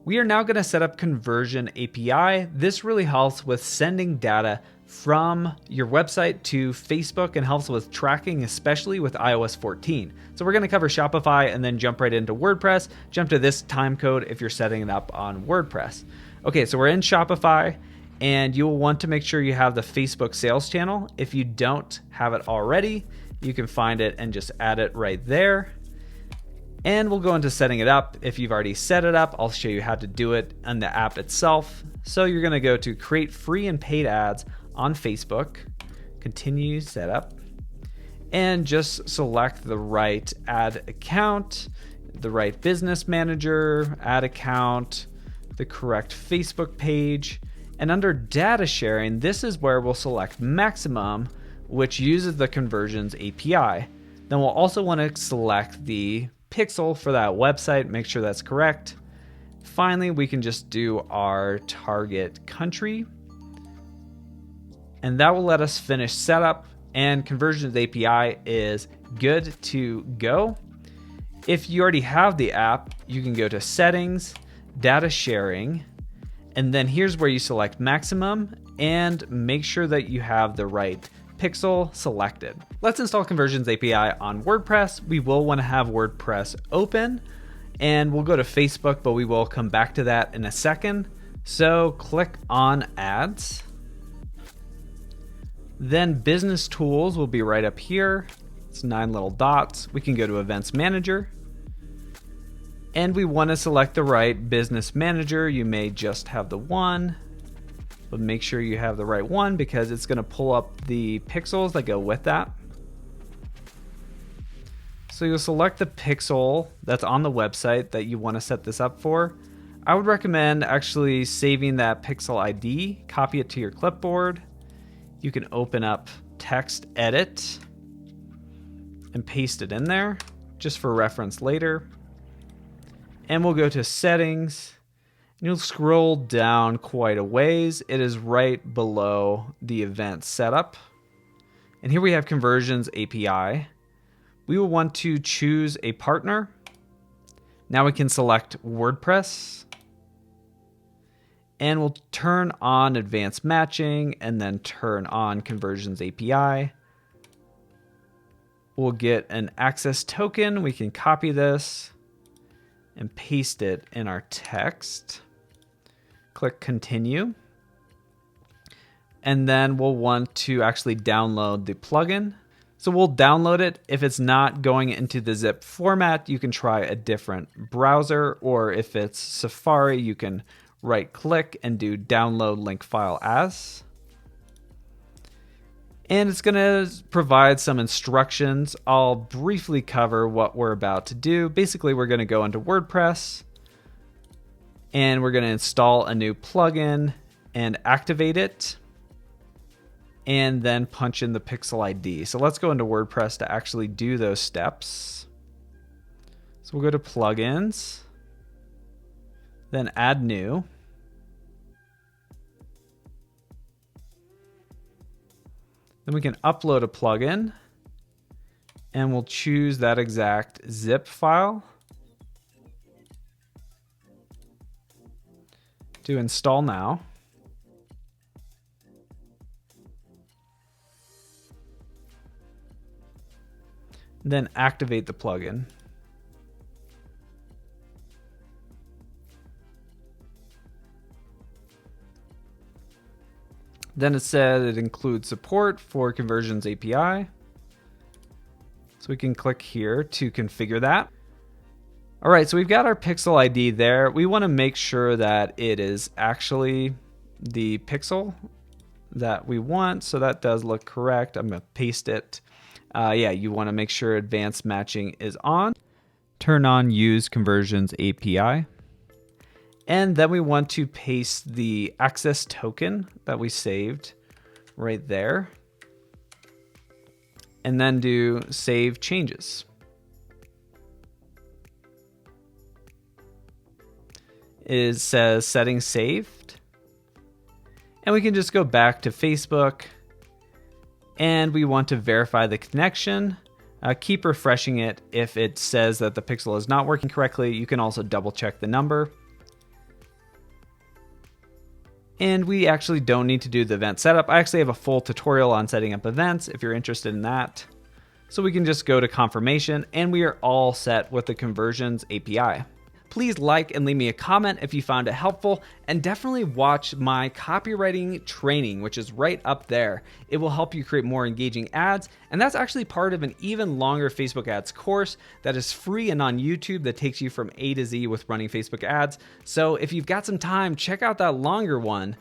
We are now going to set up Conversion API. This really helps with sending data from your website to Facebook and helps with tracking, especially with iOS 14. So we're going to cover Shopify and then jump right into WordPress. Jump to this time code if you're setting it up on WordPress. Okay, so we're in Shopify and you'll want to make sure you have the Facebook sales channel. If you don't have it already, you can find it and just add it right there. And we'll go into setting it up. If you've already set it up, I'll show you how to do it on the app itself. So you're going to go to create free and paid ads on Facebook, continue setup, and just select the right ad account, the right business manager, ad account, the correct Facebook page. And under data sharing, this is where we'll select maximum, which uses the conversions API. Then we'll also want to select the pixel for that website, make sure that's correct. Finally, we can just do our target country, and that will let us finish setup, and Conversions API is good to go. If you already have the app, you can go to settings, data sharing, and then here's where you select maximum and make sure that you have the right pixel selected. Let's install Conversions API on WordPress. We will want to have WordPress open, and we'll go to Facebook, but we will come back to that in a second. So click on ads. Then business tools will be right up here. It's 9 little dots. We can go to events manager, and we want to select the right business manager. You may just have the one, but make sure you have the right one because it's going to pull up the pixels that go with that. So you'll select the pixel that's on the website that you want to set this up for. I would recommend actually saving that pixel ID, copy it to your clipboard. You can open up text edit and paste it in there just for reference later. And we'll go to settings. You'll scroll down quite a ways. It is right below the event setup. And here we have Conversions API. We will want to choose a partner. Now we can select WordPress. And we'll turn on advanced matching and then turn on Conversions API. We'll get an access token. We can copy this and paste it in our text. Click continue. And then we'll want to actually download the plugin. So we'll download it. If it's not going into the zip format, you can try a different browser, or if it's Safari, you can right click and do download link file as. And it's going to provide some instructions. I'll briefly cover what we're about to do. Basically, we're going to go into WordPress and we're going to install a new plugin and activate it, and then punch in the pixel ID. So let's go into WordPress to actually do those steps. So we'll go to plugins, then add new. Then we can upload a plugin, and we'll choose that exact zip file to install now. Then activate the plugin. Then it said it includes support for Conversions API. So we can click here to configure that. All right, so we've got our pixel ID there. We want to make sure that it is actually the pixel that we want. So that does look correct. I'm going to paste it. Yeah, you want to make sure advanced matching is on. Turn on use Conversions API. And then we want to paste the access token that we saved right there. And then do save changes. It says settings saved. And we can just go back to Facebook. And we want to verify the connection. Keep refreshing it. If it says that the pixel is not working correctly, you can also double check the number. And we actually don't need to do the event setup. I actually have a full tutorial on setting up events if you're interested in that. So we can just go to confirmation and we are all set with the conversions API. Please like and leave me a comment if you found it helpful, and definitely watch my copywriting training, which is right up there. It will help you create more engaging ads, and that's actually part of an even longer Facebook ads course that is free and on YouTube that takes you from A to Z with running Facebook ads. So if you've got some time, check out that longer one.